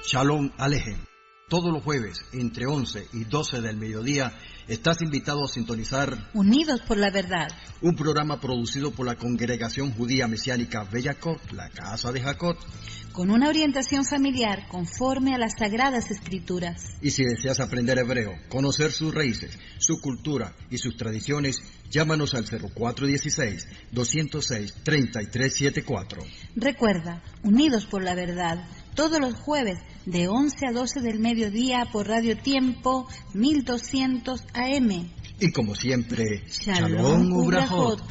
Shalom Alejem. Todos los jueves, entre 11 y 12 del mediodía, estás invitado a sintonizar Unidos por la Verdad, un programa producido por la Congregación Judía Mesiánica Bellacot, la Casa de Jacob, con una orientación familiar conforme a las Sagradas Escrituras. Y si deseas aprender hebreo, conocer sus raíces, su cultura y sus tradiciones, llámanos al 0416-206-3374. Recuerda, Unidos por la Verdad, todos los jueves de 11 a 12 del mediodía por Radio Tiempo 1200 AM. Y como siempre, Shalom Ubrajot.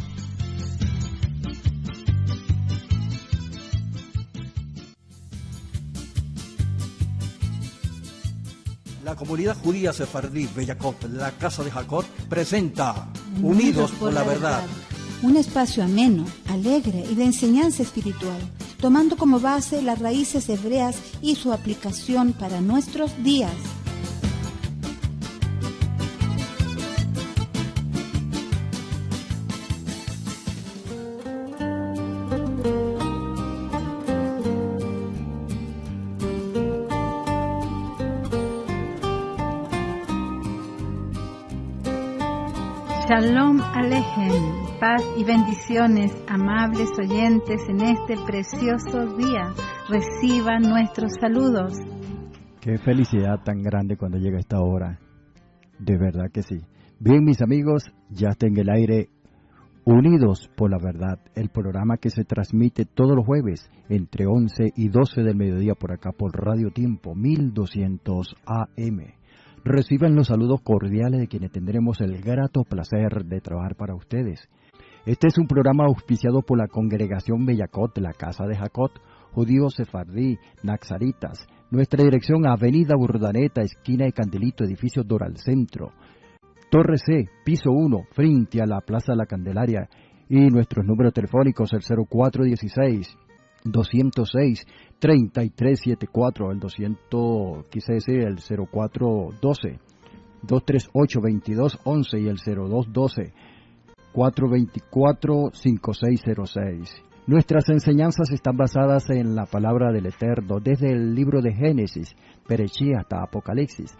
La comunidad judía sefardí Bellacot, la Casa de Jacob, presenta Unidos por la Verdad. Un espacio ameno, alegre y de enseñanza espiritual, tomando como base las raíces hebreas y su aplicación para nuestros días. Shalom Alejem, paz y bendiciones, amables oyentes, en este precioso día. Reciban nuestros saludos. Qué felicidad tan grande cuando llega esta hora. De verdad que sí. Bien, mis amigos, ya está en el aire Unidos por la Verdad, el programa que se transmite todos los jueves entre 11 y 12 del mediodía por acá por Radio Tiempo 1200 AM. Reciban los saludos cordiales de quienes tendremos el grato placer de trabajar para ustedes. Este es un programa auspiciado por la Congregación Bellacot, la Casa de Jacob, judíos sefardí, naxaritas. Nuestra dirección, Avenida Urdaneta, esquina de Candelito, edificio Doral Centro. Torre C, piso 1, frente a la Plaza de la Candelaria. Y nuestros números telefónicos, el 0416-206-3374, el 0412-238-2211 y el 0212-424-5606. Nuestras enseñanzas están basadas en la palabra del Eterno, desde el libro de Génesis, Bereshit hasta Apocalipsis,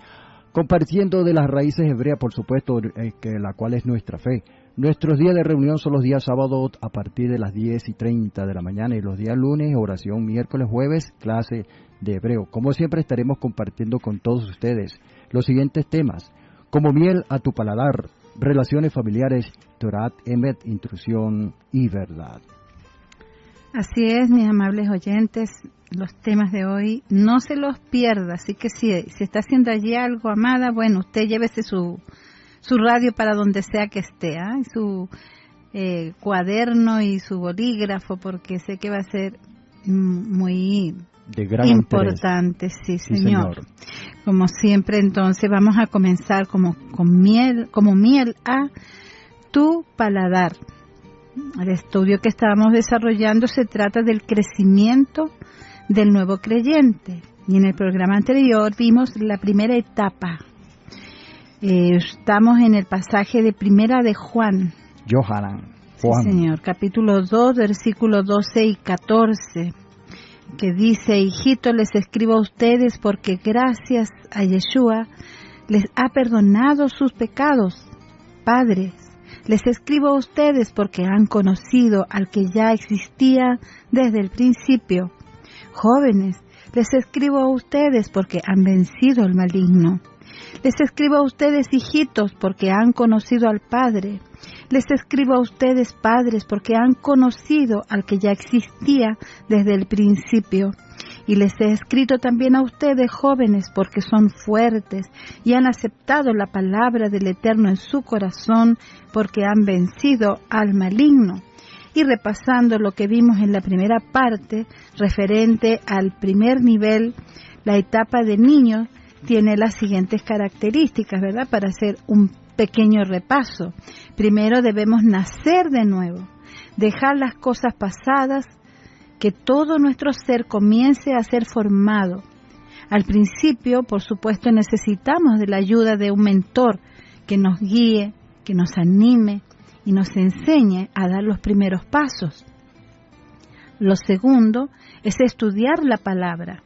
compartiendo de las raíces hebreas, por supuesto, la cual es nuestra fe. Nuestros días de reunión son los días sábados a partir de las 10:30 de la mañana y los días lunes, oración, miércoles, jueves, clase de hebreo. Como siempre estaremos compartiendo con todos ustedes los siguientes temas: como miel a tu paladar, relaciones familiares, Torat, Emet, intrusión y verdad. Así es, mis amables oyentes, los temas de hoy no se los pierda, así que si está haciendo allí algo, amada, bueno, usted llévese su radio para donde sea que esté, y su cuaderno y su bolígrafo, porque sé que va a ser muy de gran importante, interés. Sí, señor. Como siempre, entonces vamos a comenzar como miel a tu paladar. El estudio que estábamos desarrollando se trata del crecimiento del nuevo creyente, y en el programa anterior vimos la primera etapa. Estamos en el pasaje de Primera de Juan. Juan. Sí, señor, capítulo 2, versículos 12 y 14, que dice: hijitos, les escribo a ustedes porque gracias a Yeshua les ha perdonado sus pecados. Padres, les escribo a ustedes porque han conocido al que ya existía desde el principio. Jóvenes, les escribo a ustedes porque han vencido al maligno. Les escribo a ustedes, hijitos, porque han conocido al Padre. Les escribo a ustedes, padres, porque han conocido al que ya existía desde el principio. Y les he escrito también a ustedes, jóvenes, porque son fuertes y han aceptado la palabra del Eterno en su corazón, porque han vencido al maligno. Y repasando lo que vimos en la primera parte, referente al primer nivel, la etapa de niños tiene las siguientes características, ¿verdad? Para hacer un pequeño repaso. Primero debemos nacer de nuevo, dejar las cosas pasadas, que todo nuestro ser comience a ser formado. Al principio, por supuesto, necesitamos de la ayuda de un mentor que nos guíe, que nos anime y nos enseñe a dar los primeros pasos. Lo segundo es estudiar la palabra,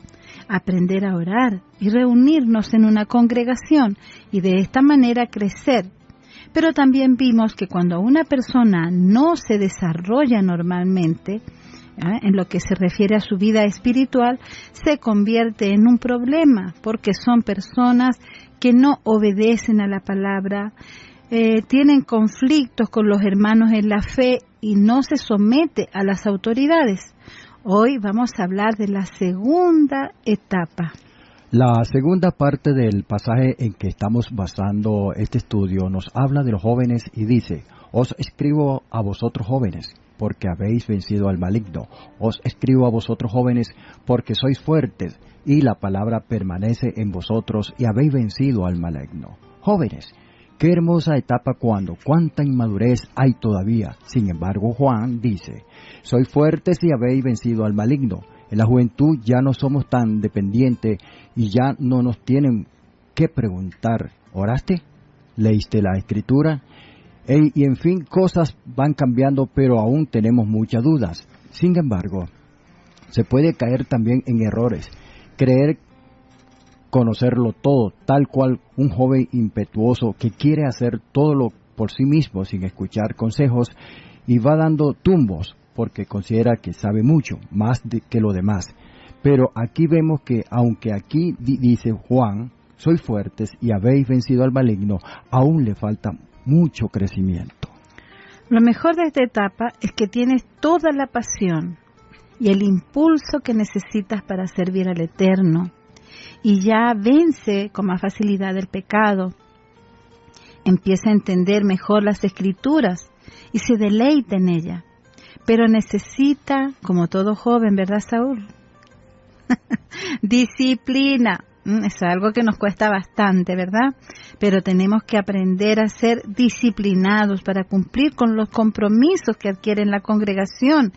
aprender a orar y reunirnos en una congregación y de esta manera crecer. Pero también vimos que cuando una persona no se desarrolla normalmente, en lo que se refiere a su vida espiritual, se convierte en un problema, porque son personas que no obedecen a la palabra, tienen conflictos con los hermanos en la fe y no se somete a las autoridades. Hoy vamos a hablar de la segunda etapa. La segunda parte del pasaje en que estamos basando este estudio nos habla de los jóvenes y dice: os escribo a vosotros jóvenes, porque habéis vencido al maligno. Os escribo a vosotros jóvenes, porque sois fuertes, y la palabra permanece en vosotros, y habéis vencido al maligno. Jóvenes, qué hermosa etapa cuánta inmadurez hay todavía. Sin embargo, Juan dice: sois fuertes y habéis vencido al maligno. En la juventud ya no somos tan dependientes y ya no nos tienen que preguntar: ¿oraste? ¿Leíste la escritura? Y en fin, cosas van cambiando, pero aún tenemos muchas dudas. Sin embargo, se puede caer también en errores, creer conocerlo todo, tal cual un joven impetuoso que quiere hacer todo lo por sí mismo sin escuchar consejos y va dando tumbos porque considera que sabe mucho, más que lo demás. Pero aquí vemos que, aunque aquí dice Juan, sois fuertes y habéis vencido al maligno, aún le falta mucho crecimiento. Lo mejor de esta etapa es que tienes toda la pasión y el impulso que necesitas para servir al Eterno, y ya vence con más facilidad el pecado. Empieza a entender mejor las Escrituras y se deleita en ella, pero necesita, como todo joven, ¿verdad, Saúl? Disciplina. Es algo que nos cuesta bastante, ¿verdad? Pero tenemos que aprender a ser disciplinados para cumplir con los compromisos que adquiere la congregación.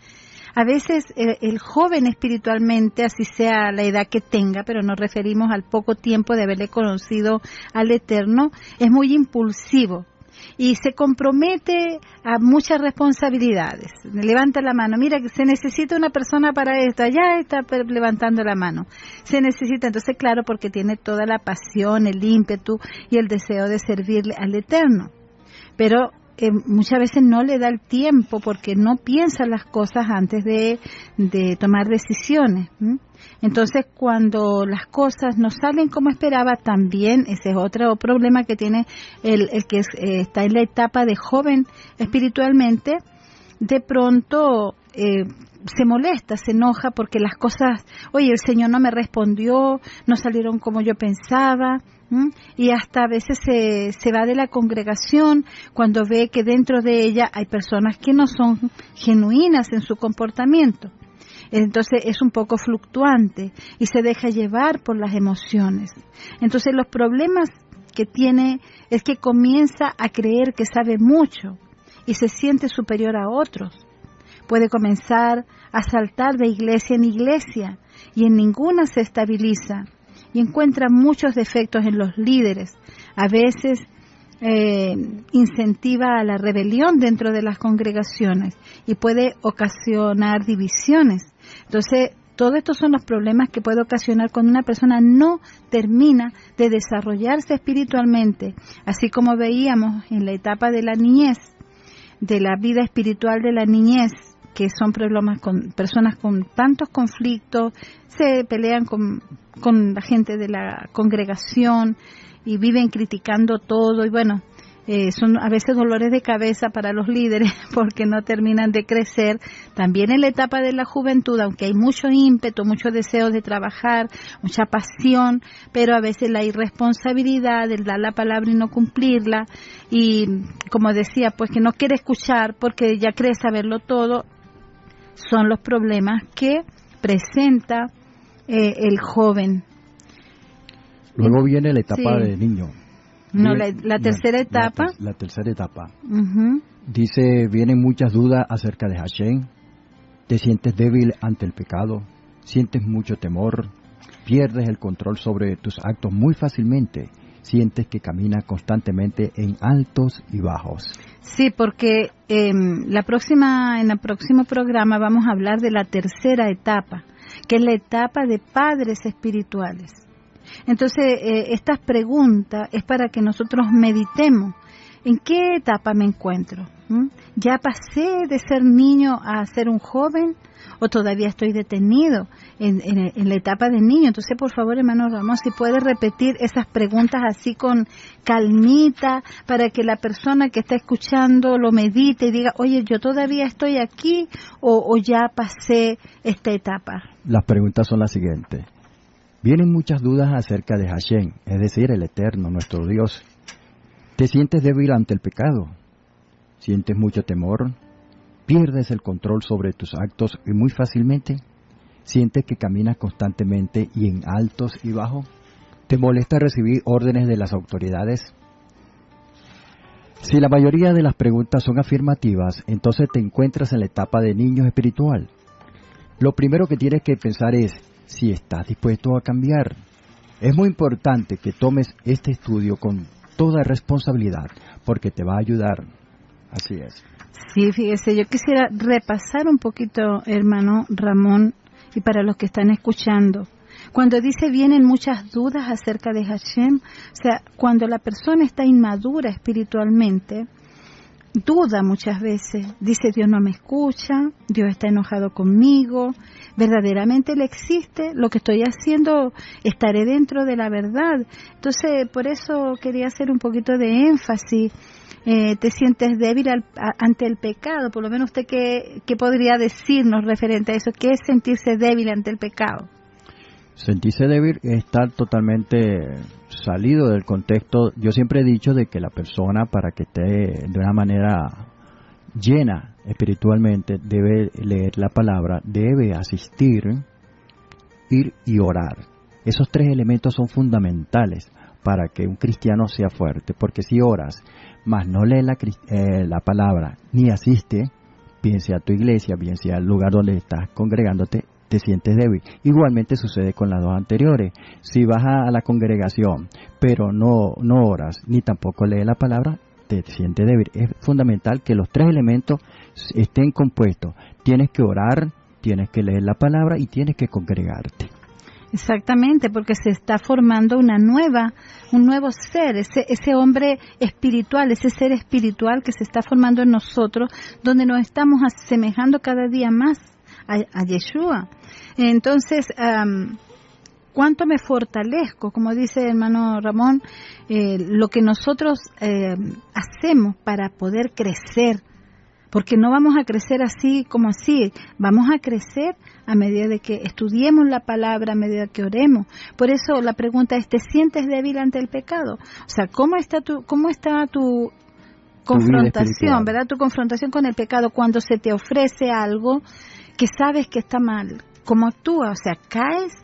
A veces el joven espiritualmente, así sea la edad que tenga, pero nos referimos al poco tiempo de haberle conocido al Eterno, es muy impulsivo y se compromete a muchas responsabilidades. Levanta la mano: mira, que se necesita una persona para esto, allá está levantando la mano. Se necesita, entonces claro, porque tiene toda la pasión, el ímpetu y el deseo de servirle al Eterno. Pero muchas veces no le da el tiempo porque no piensa las cosas antes de tomar decisiones. Entonces, cuando las cosas no salen como esperaba, también ese es otro problema que tiene el que está en la etapa de joven espiritualmente. De pronto se molesta, se enoja porque las cosas, oye, el Señor no me respondió, no salieron como yo pensaba. Y hasta a veces se va de la congregación cuando ve que dentro de ella hay personas que no son genuinas en su comportamiento. Entonces es un poco fluctuante y se deja llevar por las emociones. Entonces los problemas que tiene es que comienza a creer que sabe mucho y se siente superior a otros. Puede comenzar a saltar de iglesia en iglesia y en ninguna se estabiliza. Y encuentra muchos defectos en los líderes. A veces incentiva a la rebelión dentro de las congregaciones y puede ocasionar divisiones. Entonces, todos estos son los problemas que puede ocasionar cuando una persona no termina de desarrollarse espiritualmente, así como veíamos en la etapa de la niñez, de la vida espiritual de la niñez, que son problemas con personas con tantos conflictos, se pelean con la gente de la congregación y viven criticando todo, y bueno, son a veces dolores de cabeza para los líderes porque no terminan de crecer. También en la etapa de la juventud, aunque hay mucho ímpetu, mucho deseo de trabajar, mucha pasión, pero a veces la irresponsabilidad del dar la palabra y no cumplirla, y como decía, pues que no quiere escuchar porque ya cree saberlo todo, son los problemas que presenta el joven. Luego viene la etapa de niño. No, la tercera etapa. La tercera etapa. Uh-huh. Dice, vienen muchas dudas acerca de Hashem. Te sientes débil ante el pecado, sientes mucho temor, pierdes el control sobre tus actos muy fácilmente sientes que caminas constantemente en altos y bajos. Sí, porque en el próximo programa vamos a hablar de la tercera etapa, que es la etapa de padres espirituales. Entonces, estas preguntas es para que nosotros meditemos en qué etapa me encuentro. ¿Ya pasé de ser niño a ser un joven o todavía estoy detenido en la etapa de niño? Entonces, por favor, hermano Ramón, si puede repetir esas preguntas así con calmita para que la persona que está escuchando lo medite y diga, oye, yo todavía estoy aquí o ya pasé esta etapa. Las preguntas son las siguientes. Vienen muchas dudas acerca de Hashem, es decir, el Eterno, nuestro Dios. ¿Te sientes débil ante el pecado? ¿Sientes mucho temor? ¿Pierdes el control sobre tus actos y muy fácilmente? ¿Sientes que caminas constantemente y en altos y bajos? ¿Te molesta recibir órdenes de las autoridades? Si la mayoría de las preguntas son afirmativas, entonces te encuentras en la etapa de niño espiritual. Lo primero que tienes que pensar es si estás dispuesto a cambiar. Es muy importante que tomes este estudio con toda responsabilidad, porque te va a ayudar. Así es. Sí, fíjese, yo quisiera repasar un poquito, hermano Ramón, y para los que están escuchando. Cuando dice vienen muchas dudas acerca de Hashem, o sea, cuando la persona está inmadura espiritualmente, duda muchas veces, dice Dios no me escucha, Dios está enojado conmigo, verdaderamente Él existe, lo que estoy haciendo estaré dentro de la verdad. Entonces, por eso quería hacer un poquito de énfasis. Te sientes débil ante el pecado, por lo menos usted qué podría decirnos referente a eso, ¿qué es sentirse débil ante el pecado? Sentirse débil es estar totalmente salido del contexto. Yo siempre he dicho de que la persona, para que esté de una manera llena espiritualmente, debe leer la palabra, debe asistir, ir y orar. Esos tres elementos son fundamentales para que un cristiano sea fuerte, porque si oras, mas no lee la palabra, ni asiste, bien sea a tu iglesia, bien sea al lugar donde estás congregándote, te sientes débil. Igualmente sucede con las dos anteriores. Si vas a la congregación, pero no oras, ni tampoco lees la palabra, te sientes débil. Es fundamental que los tres elementos estén compuestos. Tienes que orar, tienes que leer la palabra y tienes que congregarte. Exactamente, porque se está formando un nuevo ser, ese hombre espiritual, ese ser espiritual que se está formando en nosotros, donde nos estamos asemejando cada día más a Yeshua. Entonces, ¿cuánto me fortalezco? Como dice el hermano Ramón, lo que nosotros hacemos para poder crecer, porque no vamos a crecer así como así, vamos a crecer a medida de que estudiemos la palabra, a medida que oremos. Por eso la pregunta es, ¿te sientes débil ante el pecado? O sea, ¿cómo está tu confrontación, verdad? Tu confrontación con el pecado cuando se te ofrece algo que sabes que está mal. ¿Cómo actúas? O sea, ¿caes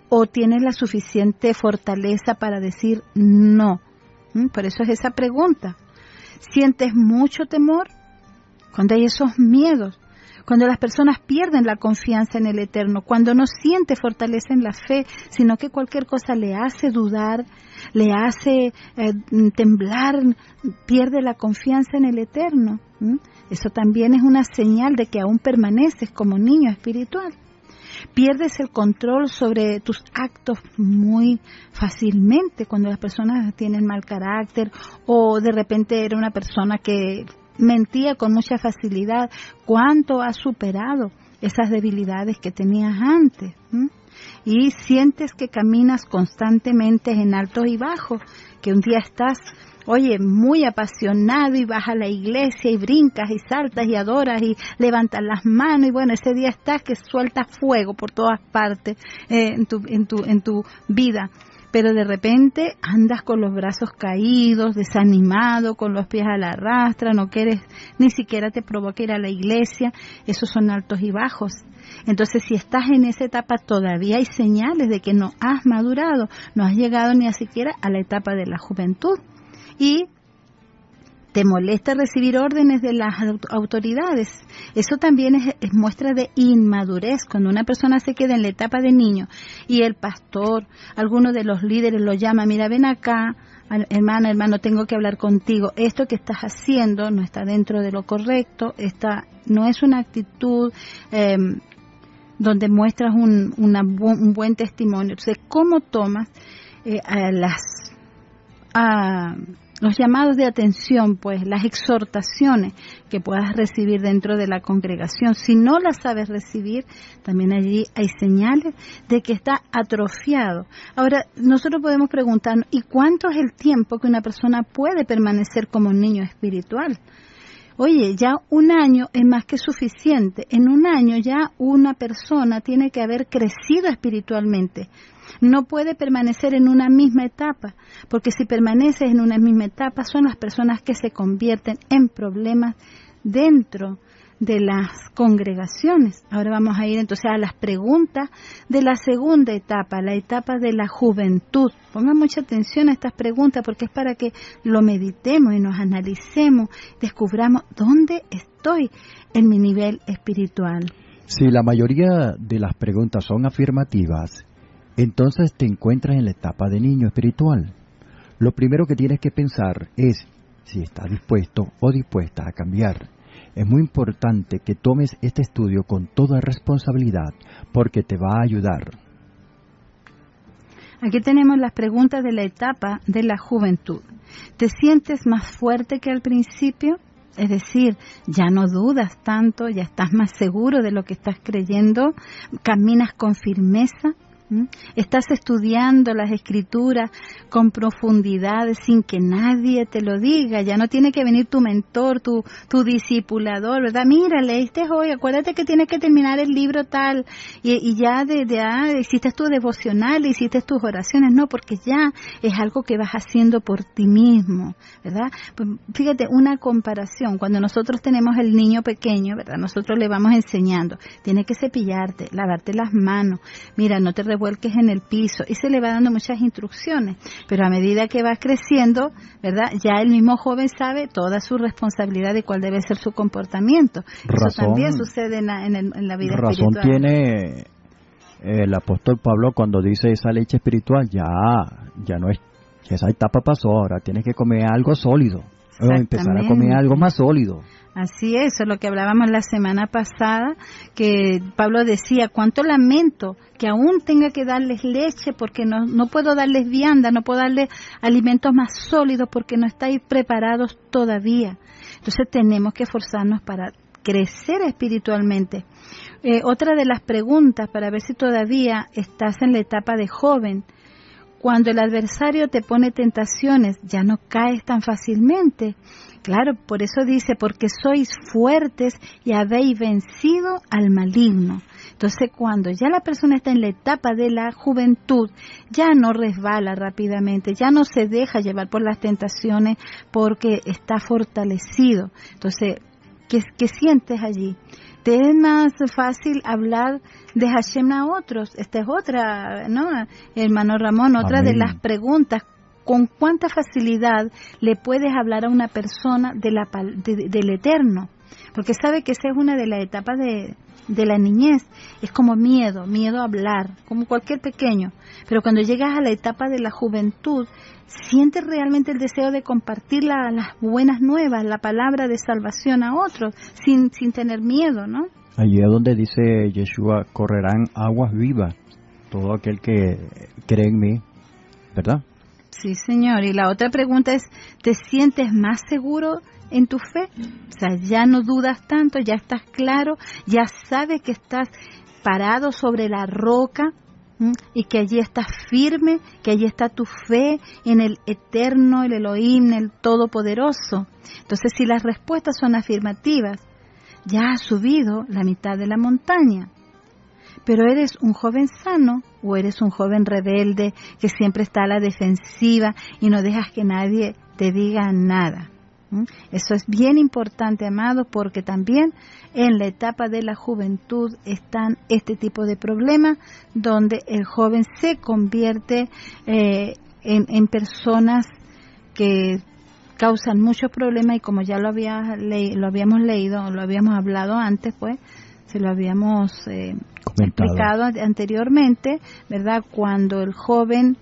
o tienes la suficiente fortaleza para decir no? Por eso es esa pregunta. ¿Sientes mucho temor? Cuando hay esos miedos, cuando las personas pierden la confianza en el Eterno, cuando no siente fortaleza en la fe, sino que cualquier cosa le hace dudar, le hace temblar, pierde la confianza en el Eterno. Eso también es una señal de que aún permaneces como niño espiritual. Pierdes el control sobre tus actos muy fácilmente cuando las personas tienen mal carácter o de repente era una persona que mentía con mucha facilidad. ¿Cuánto has superado esas debilidades que tenías antes? Y sientes que caminas constantemente en altos y bajos, que un día estás, muy apasionado y vas a la iglesia y brincas y saltas y adoras y levantas las manos y ese día estás que sueltas fuego por todas partes en tu vida. Pero de repente andas con los brazos caídos, desanimado, con los pies a la rastra, no quieres, ni siquiera te provoca ir a la iglesia. Esos son altos y bajos. Entonces, si estás en esa etapa, todavía hay señales de que no has madurado, no has llegado ni siquiera a la etapa de la juventud. Y te molesta recibir órdenes de las autoridades. Eso también es muestra de inmadurez. Cuando una persona se queda en la etapa de niño y el pastor, alguno de los líderes lo llama, mira, ven acá, hermano, tengo que hablar contigo, esto que estás haciendo no está dentro de lo correcto, no es una actitud donde muestras un buen testimonio. Entonces, ¿cómo tomas los llamados de atención, pues las exhortaciones que puedas recibir dentro de la congregación? Si no las sabes recibir, también allí hay señales de que está atrofiado. Ahora, nosotros podemos preguntarnos, ¿y cuánto es el tiempo que una persona puede permanecer como un niño espiritual? Oye, ya 1 año es más que suficiente. En 1 año ya una persona tiene que haber crecido espiritualmente. No puede permanecer en una misma etapa, porque si permaneces en una misma etapa son las personas que se convierten en problemas dentro de las congregaciones. Ahora vamos a ir entonces a las preguntas de la segunda etapa, la etapa de la juventud. Pongan mucha atención a estas preguntas porque es para que lo meditemos y nos analicemos, descubramos dónde estoy en mi nivel espiritual. Si la mayoría de las preguntas son afirmativas, entonces te encuentras en la etapa de niño espiritual. Lo primero que tienes que pensar es si estás dispuesto o dispuesta a cambiar. Es muy importante que tomes este estudio con toda responsabilidad porque te va a ayudar. Aquí tenemos las preguntas de la etapa de la juventud. ¿Te sientes más fuerte que al principio? Es decir, ya no dudas tanto, ya estás más seguro de lo que estás creyendo, caminas con firmeza. Estás estudiando las escrituras con profundidad sin que nadie te lo diga. Ya no tiene que venir tu mentor, tu discipulador, ¿verdad? Mira, leíste hoy, acuérdate que tienes que terminar el libro tal y ya hiciste tu devocional, hiciste tus oraciones. No, porque ya es algo que vas haciendo por ti mismo, ¿verdad? Pues fíjate, una comparación, cuando nosotros tenemos el niño pequeño, ¿verdad? Nosotros le vamos enseñando, tienes que cepillarte, lavarte las manos, mira, no te revuelques en el piso, y se le va dando muchas instrucciones, pero a medida que va creciendo, ¿verdad? Ya el mismo joven sabe toda su responsabilidad de cuál debe ser su comportamiento. Eso también sucede en la vida espiritual. Razón tiene el apóstol Pablo cuando dice esa leche espiritual, ya no es, esa etapa pasó, ahora tienes que comer algo sólido, o empezar a comer algo más sólido. Así es lo que hablábamos la semana pasada, que Pablo decía, cuánto lamento que aún tenga que darles leche porque no puedo darles vianda, no puedo darles alimentos más sólidos porque no estáis preparados todavía. Entonces tenemos que esforzarnos para crecer espiritualmente. Otra de las preguntas para ver si todavía estás en la etapa de joven, cuando el adversario te pone tentaciones, ya no caes tan fácilmente. Claro, por eso dice, porque sois fuertes y habéis vencido al maligno. Entonces, cuando ya la persona está en la etapa de la juventud, ya no resbala rápidamente, ya no se deja llevar por las tentaciones porque está fortalecido. Entonces, ¿qué sientes allí? ¿Te es más fácil hablar de Hashem a otros? Esta es otra, ¿no? Hermano Ramón, otra de las preguntas. ¿Con cuánta facilidad le puedes hablar a una persona del Eterno? Porque sabe que esa es una de las etapas de la niñez. Es como miedo a hablar, como cualquier pequeño. Pero cuando llegas a la etapa de la juventud, sientes realmente el deseo de compartir las buenas nuevas, la palabra de salvación a otros, sin tener miedo, ¿no? Allí es donde dice Yeshua, correrán aguas vivas, todo aquel que cree en mí, ¿verdad? Sí, señor. Y la otra pregunta es, ¿te sientes más seguro en tu fe? O sea, ya no dudas tanto, ya estás claro, ya sabes que estás parado sobre la roca y que allí estás firme, que allí está tu fe en el Eterno, el Elohim, el Todopoderoso. Entonces, si las respuestas son afirmativas, ya has subido la mitad de la montaña. Pero ¿eres un joven sano o eres un joven rebelde que siempre está a la defensiva y no dejas que nadie te diga nada? Eso es bien importante, amados, porque también en la etapa de la juventud están este tipo de problemas donde el joven se convierte en personas que causan muchos problemas, y como ya lo habíamos leído, lo habíamos hablado antes, pues se lo habíamos explicado anteriormente, ¿verdad? Cuando el joven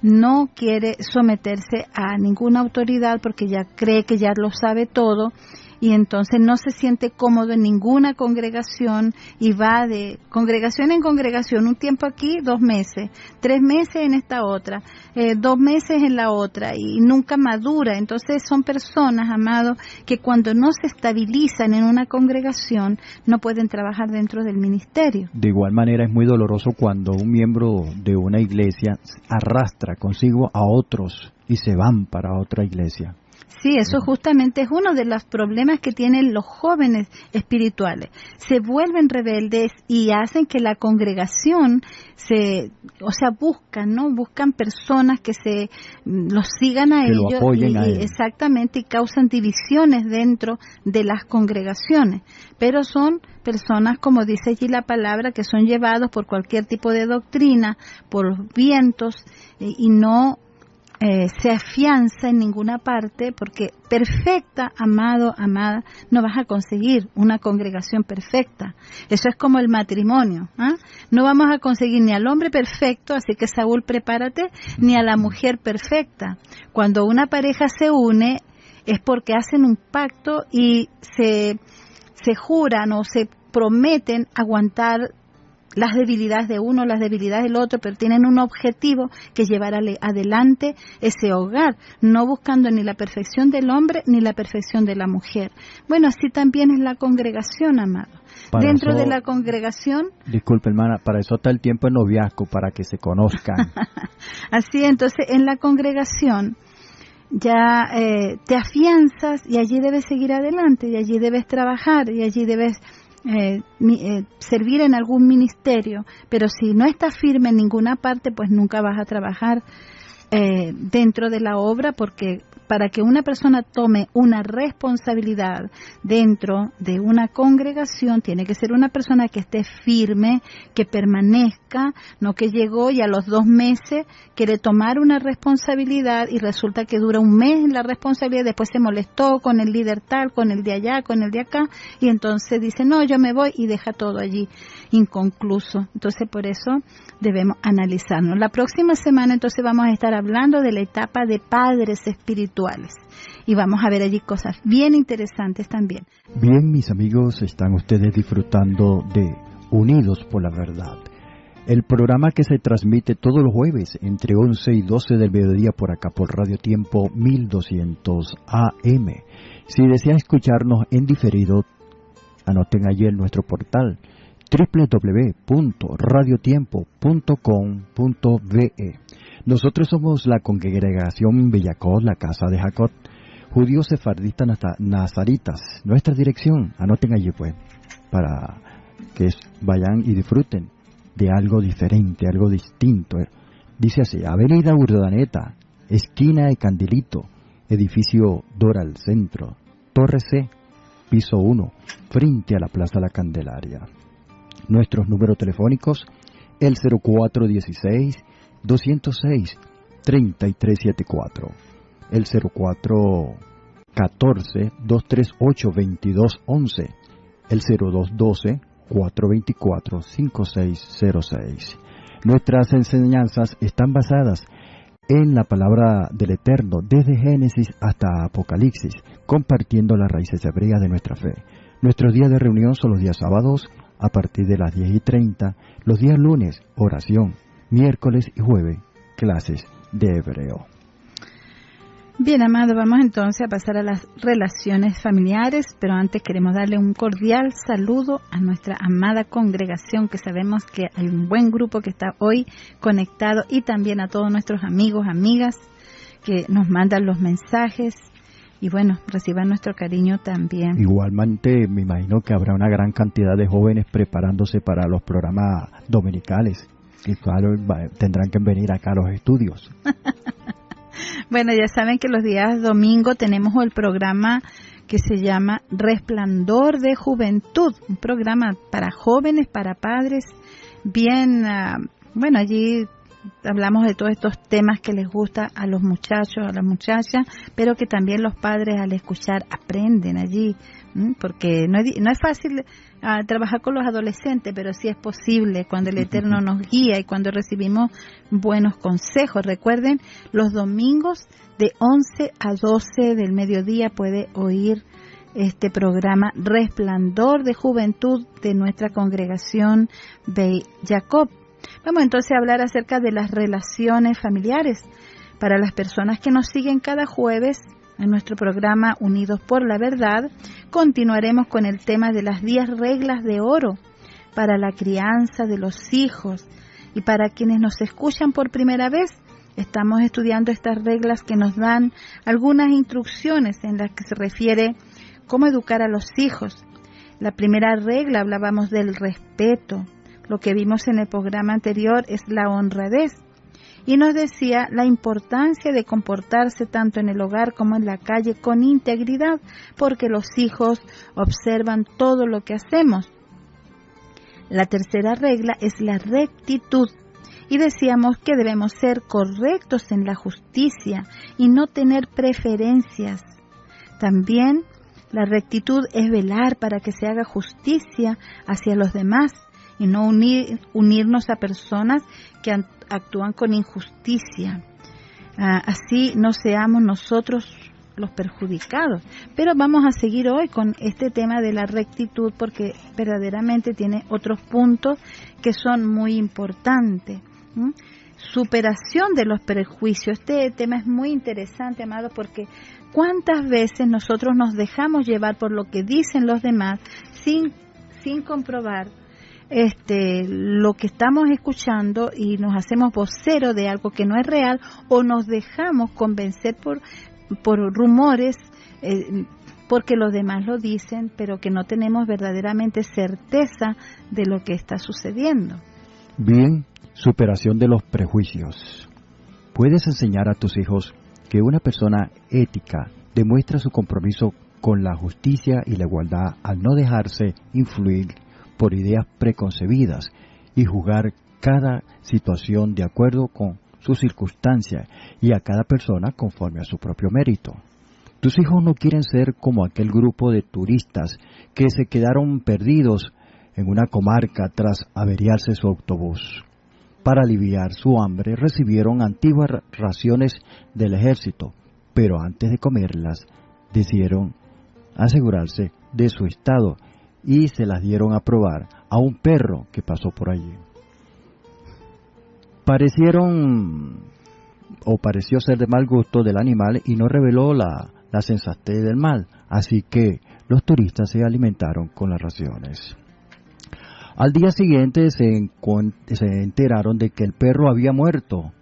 no quiere someterse a ninguna autoridad porque ya cree que ya lo sabe todo, y entonces no se siente cómodo en ninguna congregación y va de congregación en congregación, un tiempo aquí, 2 meses, 3 meses en esta otra, 2 meses en la otra, y nunca madura. Entonces son personas, amados, que cuando no se estabilizan en una congregación no pueden trabajar dentro del ministerio. De igual manera es muy doloroso cuando un miembro de una iglesia arrastra consigo a otros y se van para otra iglesia. Sí, eso justamente es uno de los problemas que tienen los jóvenes espirituales. Se vuelven rebeldes y hacen que la congregación buscan personas que los sigan a ellos, lo apoyen a ellos. Exactamente, y causan divisiones dentro de las congregaciones. Pero son personas, como dice allí la palabra, que son llevados por cualquier tipo de doctrina, por los vientos, y no se afianza en ninguna parte, porque perfecta, amado, amada, no vas a conseguir una congregación perfecta. Eso es como el matrimonio, ¿eh? No vamos a conseguir ni al hombre perfecto, así que Saúl, prepárate, ni a la mujer perfecta. Cuando una pareja se une es porque hacen un pacto y se juran o se prometen aguantar las debilidades de uno, las debilidades del otro, pero tienen un objetivo que es llevar adelante ese hogar, no buscando ni la perfección del hombre ni la perfección de la mujer. Bueno, así también es la congregación, amado. Dentro de la congregación... Disculpe, hermana, para eso está el tiempo de noviazgo, para que se conozcan. Así, entonces, en la congregación ya te afianzas y allí debes seguir adelante, y allí debes trabajar, y allí debes servir en algún ministerio, pero si no estás firme en ninguna parte, pues nunca vas a trabajar dentro de la obra, porque para que una persona tome una responsabilidad dentro de una congregación, tiene que ser una persona que esté firme, que permanezca, no que llegó y a los 2 meses quiere tomar una responsabilidad y resulta que dura 1 mes en la responsabilidad, después se molestó con el líder tal, con el de allá, con el de acá, y entonces dice, no, yo me voy, y deja todo allí inconcluso. Entonces, por eso debemos analizarnos. La próxima semana, entonces, vamos a estar hablando de la etapa de padres espirituales, y vamos a ver allí cosas bien interesantes también. Bien, mis amigos, están ustedes disfrutando de Unidos por la Verdad, el programa que se transmite todos los jueves entre 11 y 12 del mediodía por acá por Radio Tiempo 1200 AM. Si desea escucharnos en diferido, anoten allí en nuestro portal www.radiotiempo.com.be. Nosotros somos la congregación Bellacot, la casa de Jacob, judíos sefardistas nazaritas. Nuestra dirección, anoten allí pues, para que vayan y disfruten de algo diferente, algo distinto. Dice así: Avenida Urdaneta, esquina de Candilito, edificio Doral Centro, Torre C, piso 1, frente a la Plaza La Candelaria. Nuestros números telefónicos, el 0416-206-3374, el 0414-238-2211, el 0212-424-5606. Nuestras enseñanzas están basadas en la palabra del Eterno, desde Génesis hasta Apocalipsis, compartiendo las raíces hebreas de nuestra fe. Nuestros días de reunión son los días sábados, a partir de las 10:30, los días lunes, oración, miércoles y jueves, clases de hebreo. Bien, amado, vamos entonces a pasar a las relaciones familiares, pero antes queremos darle un cordial saludo a nuestra amada congregación, que sabemos que hay un buen grupo que está hoy conectado, y también a todos nuestros amigos, amigas que nos mandan los mensajes. Y bueno, reciban nuestro cariño también. Igualmente, me imagino que habrá una gran cantidad de jóvenes preparándose para los programas dominicales. Y claro, tendrán que venir acá a los estudios. Bueno, ya saben que los días domingo tenemos el programa que se llama Resplandor de Juventud. Un programa para jóvenes, para padres. Bien, bueno, allí hablamos de todos estos temas que les gusta a los muchachos, a las muchachas, pero que también los padres al escuchar aprenden allí, porque no es fácil trabajar con los adolescentes, pero sí es posible cuando el Eterno nos guía y cuando recibimos buenos consejos. Recuerden, los domingos de 11 a 12 del mediodía puede oír este programa Resplandor de Juventud de nuestra congregación de Jacob. Vamos entonces a hablar acerca de las relaciones familiares. Para las personas que nos siguen cada jueves en nuestro programa Unidos por la Verdad, continuaremos con el tema de las 10 reglas de oro para la crianza de los hijos. Y para quienes nos escuchan por primera vez, estamos estudiando estas reglas que nos dan algunas instrucciones en las que se refiere cómo educar a los hijos. La primera regla, hablábamos del respeto. Lo que vimos en el programa anterior es la honradez. Y nos decía la importancia de comportarse tanto en el hogar como en la calle con integridad, porque los hijos observan todo lo que hacemos. La tercera regla es la rectitud. Y decíamos que debemos ser correctos en la justicia y no tener preferencias. También la rectitud es velar para que se haga justicia hacia los demás y no unirnos a personas que actúan con injusticia. Así no seamos nosotros los perjudicados. Pero vamos a seguir hoy con este tema de la rectitud porque verdaderamente tiene otros puntos que son muy importantes. Superación de los prejuicios. Este tema es muy interesante, amado, porque ¿cuántas veces nosotros nos dejamos llevar por lo que dicen los demás sin comprobar lo que estamos escuchando y nos hacemos vocero de algo que no es real, o nos dejamos convencer por rumores porque los demás lo dicen, pero que no tenemos verdaderamente certeza de lo que está sucediendo? Bien, superación de los prejuicios. Puedes enseñar a tus hijos que una persona ética demuestra su compromiso con la justicia y la igualdad al no dejarse influir por ideas preconcebidas y juzgar cada situación de acuerdo con sus circunstancias y a cada persona conforme a su propio mérito. Tus hijos no quieren ser como aquel grupo de turistas que se quedaron perdidos en una comarca tras averiarse su autobús. Para aliviar su hambre recibieron antiguas raciones del ejército, pero antes de comerlas decidieron asegurarse de su estado y se las dieron a probar a un perro que pasó por allí. Pareció ser de mal gusto del animal y no reveló la sensatez del mal, así que los turistas se alimentaron con las raciones. Al día siguiente se enteraron de que el perro había muerto.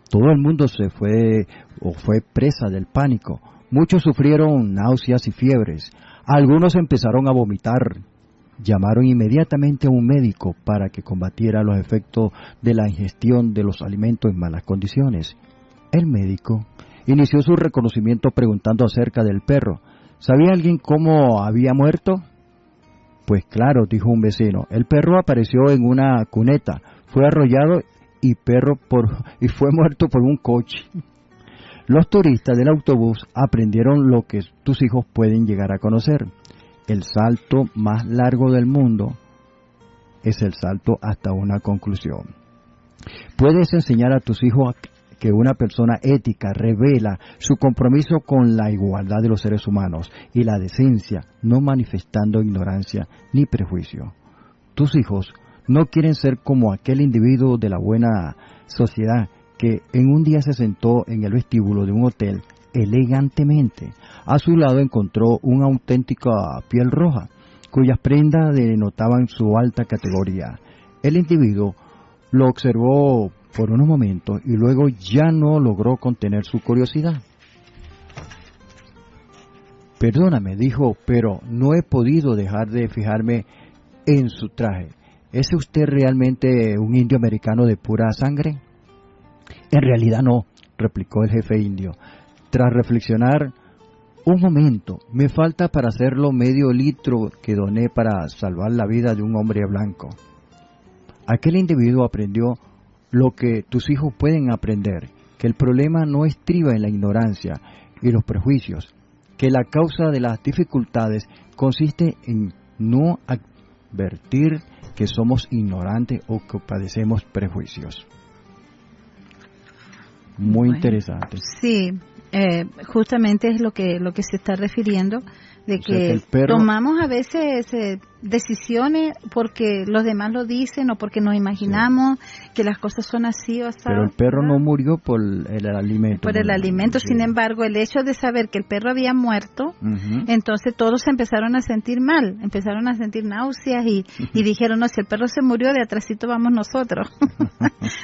Todo el mundo fue presa del pánico. Muchos sufrieron náuseas y fiebres. Algunos empezaron a vomitar. Llamaron inmediatamente a un médico para que combatiera los efectos de la ingestión de los alimentos en malas condiciones. El médico inició su reconocimiento preguntando acerca del perro. ¿Sabía alguien cómo había muerto? Pues claro, dijo un vecino. El perro apareció en una cuneta, fue arrollado y fue muerto por un coche. Los turistas del autobús aprendieron lo que tus hijos pueden llegar a conocer. El salto más largo del mundo es el salto hasta una conclusión. Puedes enseñar a tus hijos que una persona ética revela su compromiso con la igualdad de los seres humanos y la decencia, no manifestando ignorancia ni prejuicio. Tus hijos no quieren ser como aquel individuo de la buena sociedad que en un día se sentó en el vestíbulo de un hotel elegantemente. A su lado encontró una auténtica piel roja, cuyas prendas denotaban su alta categoría. El individuo lo observó por unos momentos y luego ya no logró contener su curiosidad. Perdóname, dijo, pero no he podido dejar de fijarme en su traje. ¿Es usted realmente un indio americano de pura sangre? En realidad no, replicó el jefe indio. Tras reflexionar un momento, me falta para hacerlo medio litro que doné para salvar la vida de un hombre blanco. Aquel individuo aprendió lo que tus hijos pueden aprender, que el problema no estriba en la ignorancia y los prejuicios, que la causa de las dificultades consiste en no advertir que somos ignorantes o que padecemos prejuicios. Muy interesante. Sí, justamente es lo que se está refiriendo, de que el perro, tomamos a veces decisiones porque los demás lo dicen o porque nos imaginamos que las cosas son así o así. Pero el perro no murió por el alimento. Por el alimento, sí. Sin embargo, el hecho de saber que el perro había muerto, entonces todos se empezaron a sentir mal, empezaron a sentir náuseas y dijeron, no, si el perro se murió, de atrásito vamos nosotros.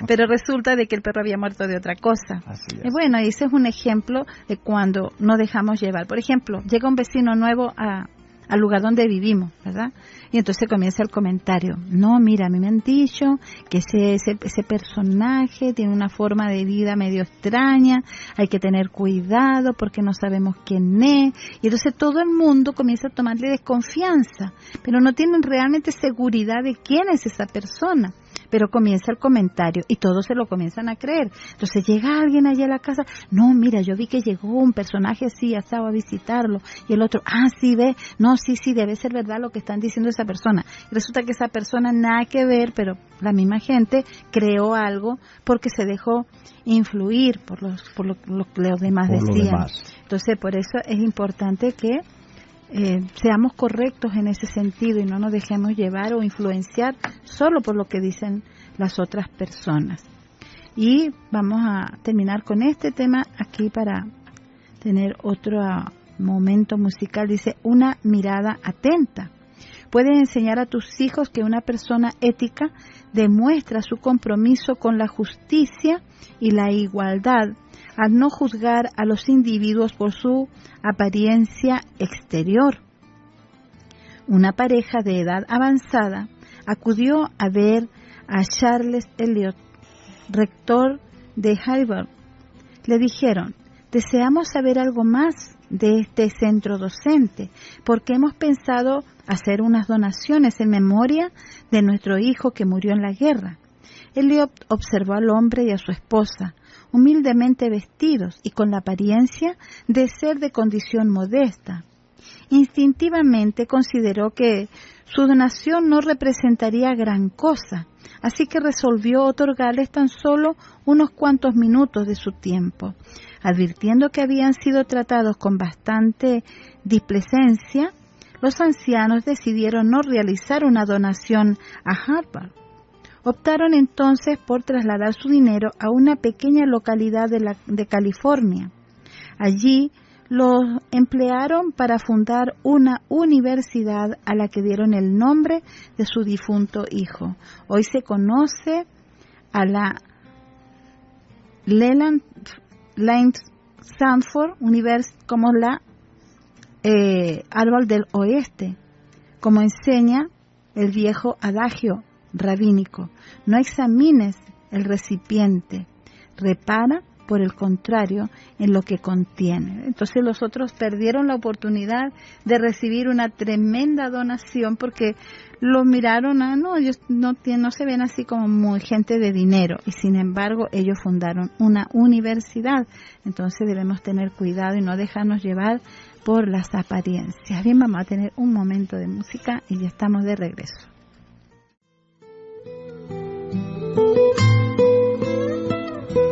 Pero resulta de que el perro había muerto de otra cosa. Así es. Y bueno, ese es un ejemplo de cuando nos dejamos llevar. Por ejemplo, llega un vecino nuevo al lugar donde vivimos, ¿verdad? Y entonces comienza el comentario. No, mira, a mí me han dicho que ese personaje tiene una forma de vida medio extraña, hay que tener cuidado porque no sabemos quién es. Y entonces todo el mundo comienza a tomarle desconfianza, pero no tienen realmente seguridad de quién es esa persona. Pero comienza el comentario y todos se lo comienzan a creer. Entonces llega alguien allá a la casa, no, mira, yo vi que llegó un personaje así, estaba a visitarlo, y el otro, sí, ve, no, sí, debe ser verdad lo que están diciendo esa persona. Y resulta que esa persona nada que ver, pero la misma gente creó algo porque se dejó influir por lo que los demás decían. Entonces por eso es importante que seamos correctos en ese sentido y no nos dejemos llevar o influenciar solo por lo que dicen las otras personas. Y vamos a terminar con este tema aquí para tener otro momento musical. Dice, una mirada atenta. Puedes enseñar a tus hijos que una persona ética demuestra su compromiso con la justicia y la igualdad al no juzgar a los individuos por su apariencia exterior. Una pareja de edad avanzada acudió a ver a Charles Eliot, rector de Harvard. Le dijeron, deseamos saber algo más de este centro docente, porque hemos pensado hacer unas donaciones en memoria de nuestro hijo que murió en la guerra. Eliot observó al hombre y a su esposa, humildemente vestidos y con la apariencia de ser de condición modesta. Instintivamente consideró que su donación no representaría gran cosa, así que resolvió otorgarles tan solo unos cuantos minutos de su tiempo. Advirtiendo que habían sido tratados con bastante displicencia, los ancianos decidieron no realizar una donación a Harvard. Optaron entonces por trasladar su dinero a una pequeña localidad de California. Allí los emplearon para fundar una universidad a la que dieron el nombre de su difunto hijo. Hoy se conoce a la Leland Stanford University como la Árbol del Oeste, como enseña el viejo adagio rabínico: no examines el recipiente, repara por el contrario en lo que contiene. Entonces los otros perdieron la oportunidad de recibir una tremenda donación porque lo miraron, ellos no se ven así como muy gente de dinero, y sin embargo ellos fundaron una universidad. Entonces debemos tener cuidado y no dejarnos llevar por las apariencias. Bien, vamos a tener un momento de música y ya estamos de regreso.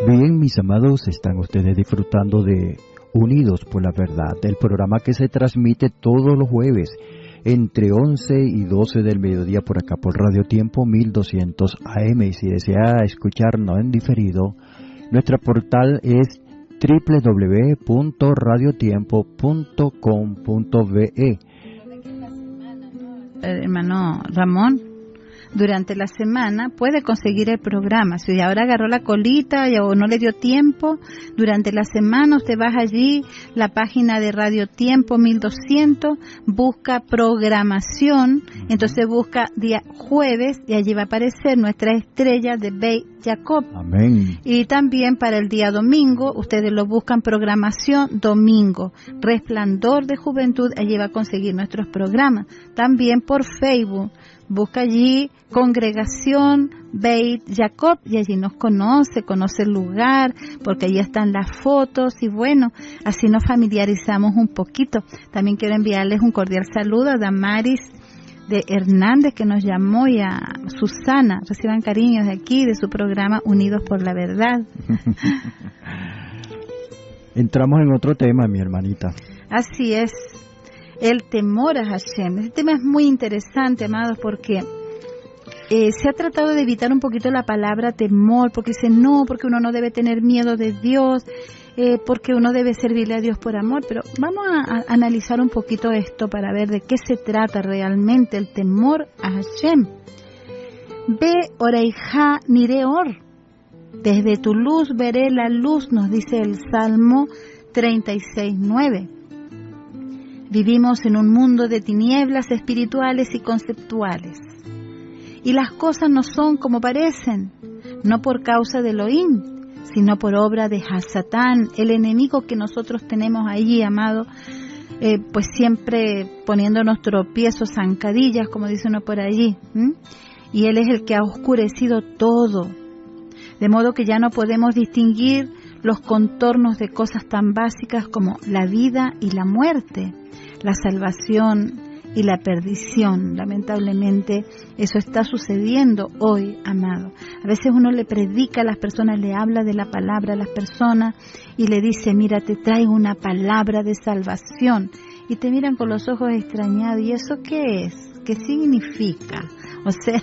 Bien, mis amados, están ustedes disfrutando de Unidos por la Verdad, el programa que se transmite todos los jueves entre 11 y 12 del mediodía por acá por Radio Tiempo 1200 AM. Y si desea escucharnos en diferido, nuestro portal es www.radiotiempo.com.be. Hermano Ramón, durante la semana puede conseguir el programa. Si ahora agarró la colita o no le dio tiempo, durante la semana usted va allí, la página de Radio Tiempo 1200, busca programación, entonces busca día jueves y allí va a aparecer nuestra estrella de Bey Jacob. Amén. Y también para el día domingo, ustedes lo buscan programación domingo, Resplandor de Juventud, allí va a conseguir nuestros programas. También por Facebook, Busca allí Congregación Beit Jacob y allí nos conoce el lugar, porque allí están las fotos y bueno, así nos familiarizamos un poquito. También quiero enviarles un cordial saludo a Damaris de Hernández, que nos llamó, y a Susana. Reciban cariños de aquí, de su programa Unidos por la Verdad. Entramos en otro tema, mi hermanita. Así es, el temor a Hashem. Este tema es muy interesante, amados, porque se ha tratado de evitar un poquito la palabra temor, porque dice no, porque uno no debe tener miedo de Dios, porque uno debe servirle a Dios por amor. Pero vamos a analizar un poquito esto para ver de qué se trata realmente el temor a Hashem. Ve oreija nireor, desde tu luz veré la luz, nos dice el Salmo 36:9. Vivimos en un mundo de tinieblas espirituales y conceptuales, y las cosas no son como parecen, no por causa de Elohim, sino por obra de Hasatán, el enemigo que nosotros tenemos allí, amado, pues siempre poniéndonos tropiezos, zancadillas, como dice uno por allí, y él es el que ha oscurecido todo, de modo que ya no podemos distinguir los contornos de cosas tan básicas como la vida y la muerte, la salvación y la perdición. Lamentablemente eso está sucediendo hoy, amado. A veces uno le predica a las personas, le habla de la palabra a las personas y le dice, mira, te traigo una palabra de salvación, y te miran con los ojos extrañados. ¿Y eso qué es? ¿Qué significa? O sea,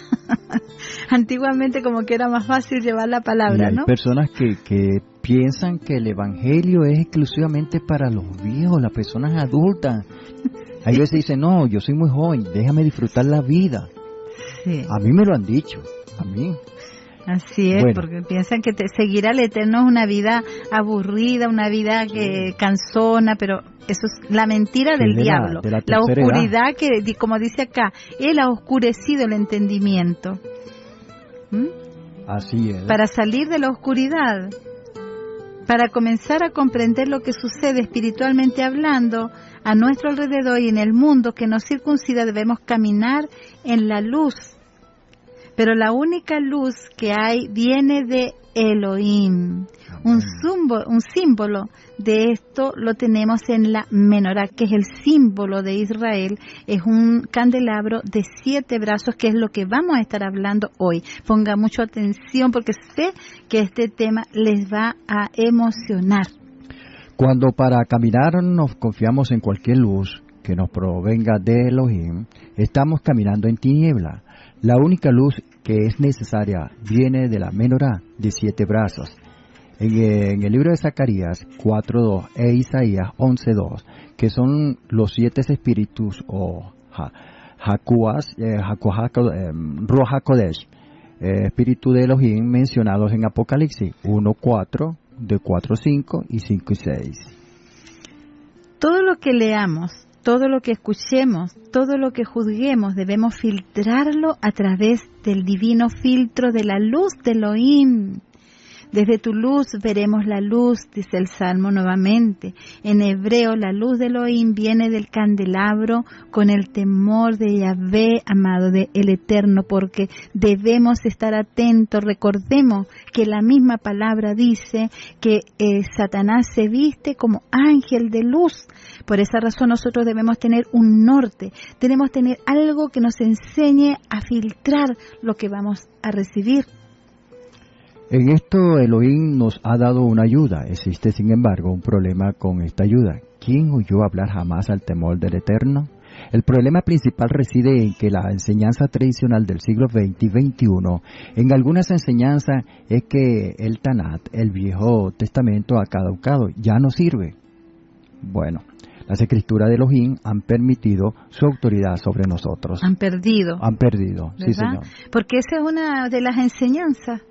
antiguamente como que era más fácil llevar la palabra, ¿no? Hay personas que piensan que el evangelio es exclusivamente para los viejos, las personas adultas. Hay veces dicen, no, yo soy muy joven, déjame disfrutar la vida. Sí. A mí me lo han dicho, a mí. Así es, bueno, porque piensan que seguir al Eterno es una vida aburrida, una vida que cansona, pero eso es la mentira del diablo. La oscuridad edad, que, como dice acá, él ha oscurecido el entendimiento. Así es. Para salir de la oscuridad, para comenzar a comprender lo que sucede espiritualmente hablando a nuestro alrededor y en el mundo que nos circuncida, debemos caminar en la luz. Pero la única luz que hay viene de Elohim. Un símbolo de esto lo tenemos en la menorá, que es el símbolo de Israel. Es un candelabro de 7 brazos, que es lo que vamos a estar hablando hoy. Ponga mucha atención porque sé que este tema les va a emocionar. Cuando para caminar nos confiamos en cualquier luz que nos provenga de Elohim, estamos caminando en tiniebla. La única luz que es necesaria viene de la menorá de 7 brazos. En el libro de Zacarías 4:2 e Isaías 11:2, que son los 7 espíritus o Ruach HaKodesh, espíritu de Elohim mencionados en Apocalipsis 1:4, de 4:5 y 5:6. Todo lo que leamos, todo lo que escuchemos, todo lo que juzguemos, debemos filtrarlo a través del divino filtro de la luz de Elohim. Desde tu luz veremos la luz, dice el Salmo nuevamente. En hebreo, la luz de Elohim viene del candelabro con el temor de Yahvé, amado, de el Eterno, porque debemos estar atentos. Recordemos que la misma palabra dice que Satanás se viste como ángel de luz. Por esa razón nosotros debemos tener un norte, debemos tener algo que nos enseñe a filtrar lo que vamos a recibir. En esto Elohim nos ha dado una ayuda. Existe, sin embargo, un problema con esta ayuda. ¿Quién oyó hablar jamás al temor del Eterno? El problema principal reside en que la enseñanza tradicional del siglo XX y XXI, en algunas enseñanzas, es que el Tanat, el Viejo Testamento, ha caducado, ya no sirve. Bueno, las escrituras de Elohim han permitido su autoridad sobre nosotros. Han perdido, ¿verdad? Sí, señor. Porque esa es una de las enseñanzas.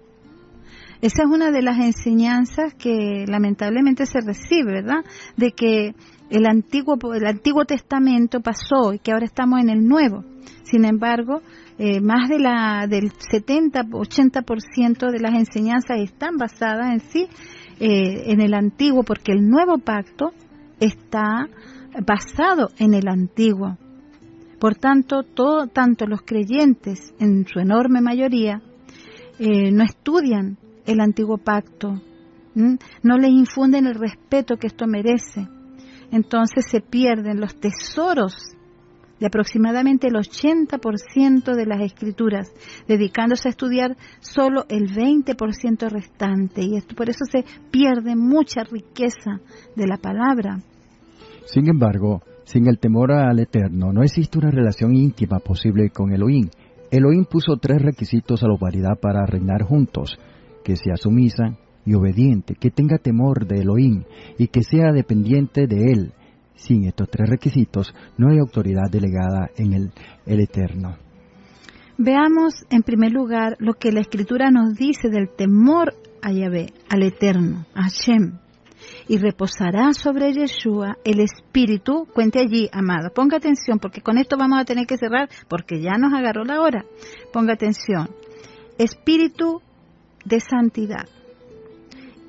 Esa es una de las enseñanzas que lamentablemente se recibe, ¿verdad? De que el Antiguo Testamento pasó y que ahora estamos en el Nuevo. Sin embargo, más del 70-80% de las enseñanzas están basadas en sí en el Antiguo, porque el Nuevo Pacto está basado en el Antiguo. Por tanto, tanto los creyentes, en su enorme mayoría, no estudian el antiguo pacto, no les infunden el respeto que esto merece. Entonces se pierden los tesoros de aproximadamente el 80% de las escrituras, dedicándose a estudiar solo el 20% restante, y esto por eso se pierde mucha riqueza de la palabra. Sin embargo, sin el temor al Eterno, no existe una relación íntima posible con Elohim. Elohim puso 3 requisitos a la humanidad para reinar juntos: que sea sumisa y obediente, que tenga temor de Elohim y que sea dependiente de él. Sin estos 3 requisitos, no hay autoridad delegada en el Eterno. Veamos en primer lugar lo que la Escritura nos dice del temor a Yahvé, al Eterno, a Hashem. Y reposará sobre Yeshua el Espíritu, cuente allí, amado, ponga atención, porque con esto vamos a tener que cerrar, porque ya nos agarró la hora. Ponga atención: Espíritu de santidad,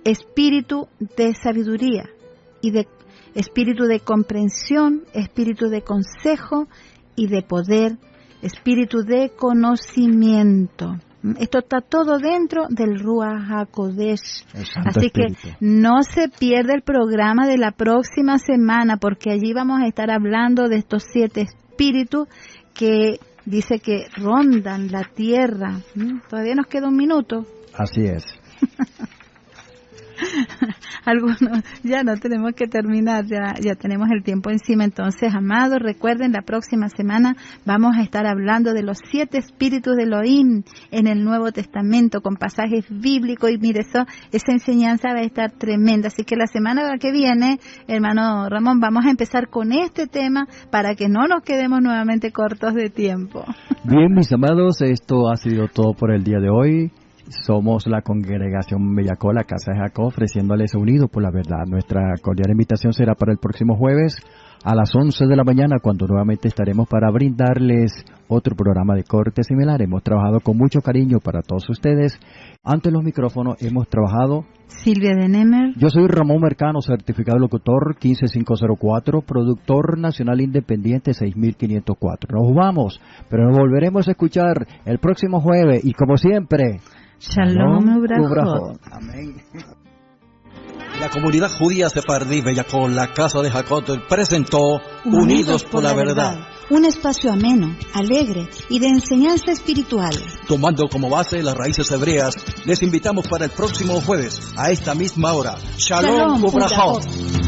Espíritu de sabiduría y de espíritu de comprensión, espíritu de consejo y de poder, espíritu de conocimiento. Esto está todo dentro del Ruach HaKodesh. Así Espíritu. que no se pierda el programa de la próxima semana, porque allí vamos a estar hablando de estos 7 espíritus que dice que rondan la tierra. Todavía nos queda un minuto. Así es. Algunos, ya no tenemos que terminar, ya tenemos el tiempo encima. Entonces, amados, recuerden, la próxima semana vamos a estar hablando de los 7 espíritus de Elohim en el Nuevo Testamento, con pasajes bíblicos, y mire, esa enseñanza va a estar tremenda. Así que la semana que viene, hermano Ramón, vamos a empezar con este tema para que no nos quedemos nuevamente cortos de tiempo. Bien, mis amados, esto ha sido todo por el día de hoy. Somos la congregación Bellacó, la Casa de Jacob, ofreciéndoles Unidos por la Verdad. Nuestra cordial invitación será para el próximo jueves a las 11 de la mañana, cuando nuevamente estaremos para brindarles otro programa de corte similar. Hemos trabajado con mucho cariño para todos ustedes. Ante los micrófonos hemos trabajado Silvia de Nemer. Yo soy Ramón Mercano, certificado locutor 15504, productor nacional independiente 6504. Nos vamos, pero nos volveremos a escuchar el próximo jueves, y como siempre, Shalom Ubrachot. Amén. La comunidad judía sefardí Bellacó, la Casa de Jacob, presentó Unidos por la Verdad, un espacio ameno, alegre y de enseñanza espiritual. tomando como base las raíces hebreas. Les invitamos para el próximo jueves a esta misma hora. Shalom Ubrachot.